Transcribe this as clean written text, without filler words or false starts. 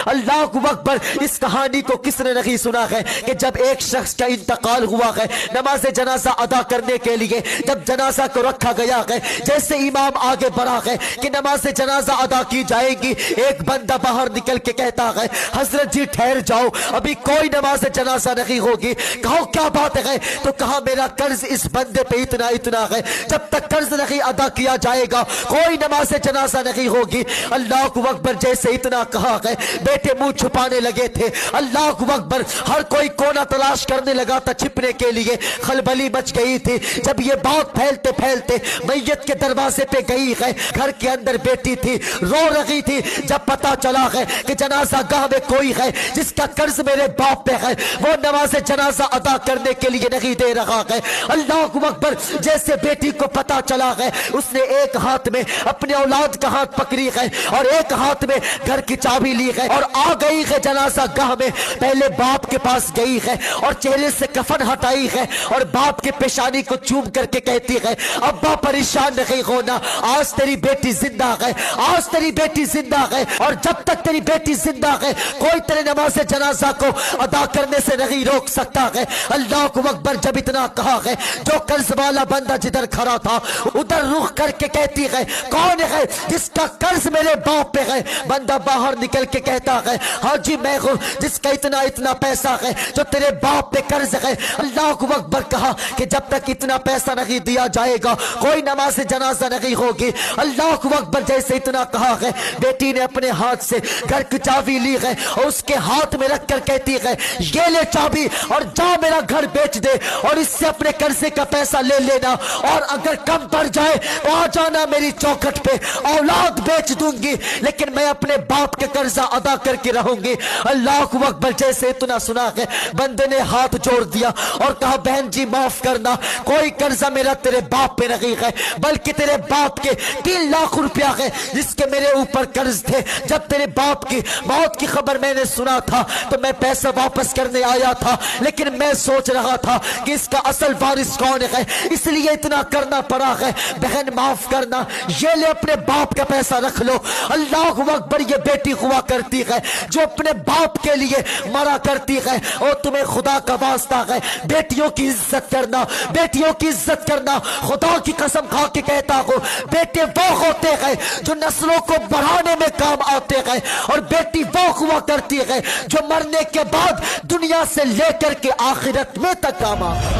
اللہ اکبر، اس کہانی کو کس نے نہیں سنا ہے کہ جب ایک شخص کا انتقال ہوا ہے، نماز جنازہ ادا کرنے کے لیے جب جنازہ کو رکھا گیا ہے، جیسے امام آگے بڑھا ہے کہ نماز جنازہ ادا کی جائے گی، ایک بندہ باہر نکل کے کہتا ہے حضرت جی ٹھہر جاؤ، ابھی کوئی نماز جنازہ نہیں ہوگی۔ کہو کیا بات ہے؟ تو کہا میرا قرض اس بندے پہ اتنا ہے، جب تک قرض نہیں ادا کیا جائے گا کوئی نماز جنازہ نہیں ہوگی۔ اللہ اکبر، جیسے اتنا کہا ہے بیٹے منہ چھپانے لگے تھے۔ اللہ اکبر، ہر کوئی کونا تلاش کرنے لگا تھا چھپنے کے لیے، خلبلی مچ گئی تھی۔ جب یہ بات پھیلتے پھیلتے میت کے دروازے پہ گئی ہے، گھر کے اندر بیٹی تھی رو رہی تھی۔ جب پتا چلا ہے کہ جنازہ گاہ میں کوئی ہے جس کا قرض میرے باپ پہ ہے، وہ نماز جنازہ ادا کرنے کے لیے نہیں دے رہا ہے۔ اللہ اکبر، جیسے بیٹی کو پتا چلا ہے، اس نے ایک ہاتھ میں اپنے اولاد کا ہاتھ پکڑی ہے اور ایک ہاتھ میں گھر کی چابی لی ہے اور آ گئی ہے جنازہ گاہ میں۔ پہلے باپ کے پاس گئی ہے اور چہرے سے کفن ہٹائی ہے اور باپ کے پیشانی کو چوم کر کے کہتی ہے ابا پریشان نہیں ہونا، آج تیری بیٹی زندہ ہے، آج تیری بیٹی زندہ ہے، اور جب تک تیری بیٹی زندہ ہے کوئی تیرے نماز جنازہ کو ادا کرنے سے نہیں روک سکتا ہے۔ اللہ اکبر، جب اتنا کہا ہے جو قرض والا بندہ جدھر کھڑا تھا ادھر رخ کر کے کہتی ہے کون ہے جس کا قرض میرے باپ پہ ہے؟ بندہ باہر نکل کے کہتا ہے ہاں جی میں ہوں، جس کا اتنا پیسہ ہے جو تیرے باپ پہ قرض ہے۔ اللہ اکبر، کہا کہ جب تک اتنا پیسہ نہیں دیا جائے گا کوئی نماز جنازہ نہیں ہوگی۔ اللہ اکبر، جیسے اتنا کہا ہے بیٹی نے اپنے ہاتھ سے گھر کی چابی لی ہے اور اس کے ہاتھ میں رکھ کر کہتی ہے یہ لے چابی اور جا میرا گھر بیچ دے اور اس سے اپنے قرضے کا پیسہ لے لینا، اور اگر کم پڑ جائے تو آ جانا میری چوکھٹ پہ، اولاد بیچ دوں گی لیکن میں اپنے باپ کے قرضہ ادا کر کے رہوں گی۔ اللہ اکبر، جیسے اتنا سنا ہے بندے نے ہاتھ جوڑ دیا اور کہا بہن جی معاف کرنا، کوئی قرضہ میرا تیرے باپ پہ نہیں ہے بلکہ تیرے باپ کے 3 لاکھ روپیہ ہے جس کے میرے اوپر قرض تھے۔ جب تیرے باپ کی موت کی خبر میں نے سنا تھا تو میں پیسہ واپس کرنے آیا تھا، لیکن میں سوچ رہا تھا کہ اس کا اصل وارث کون ہے، اس لیے اتنا کرنا پڑا ہے۔ بہن معاف کرنا، یہ لے اپنے باپ کا پیسہ رکھ لو۔ اللہ اکبر، یہ بیٹی ہوا کرتی ہے جو اپنے باپ کے لیے مرا کرتی ہے، اور تمہیں خدا کا واسطہ ہے بیٹیوں کی عزت کرنا، بیٹیوں کی عزت کرنا۔ خدا کی قسم کھا کے کہتا ہوں بیٹے وہ ہوتے ہیں جو نسلوں کو بڑھانے میں کام آتے ہیں، اور بیٹی وہ ہوا کرتی ہے جو مرنے کے بعد دنیا سے لے کر کے آخرت میں تک کام آتے ہیں۔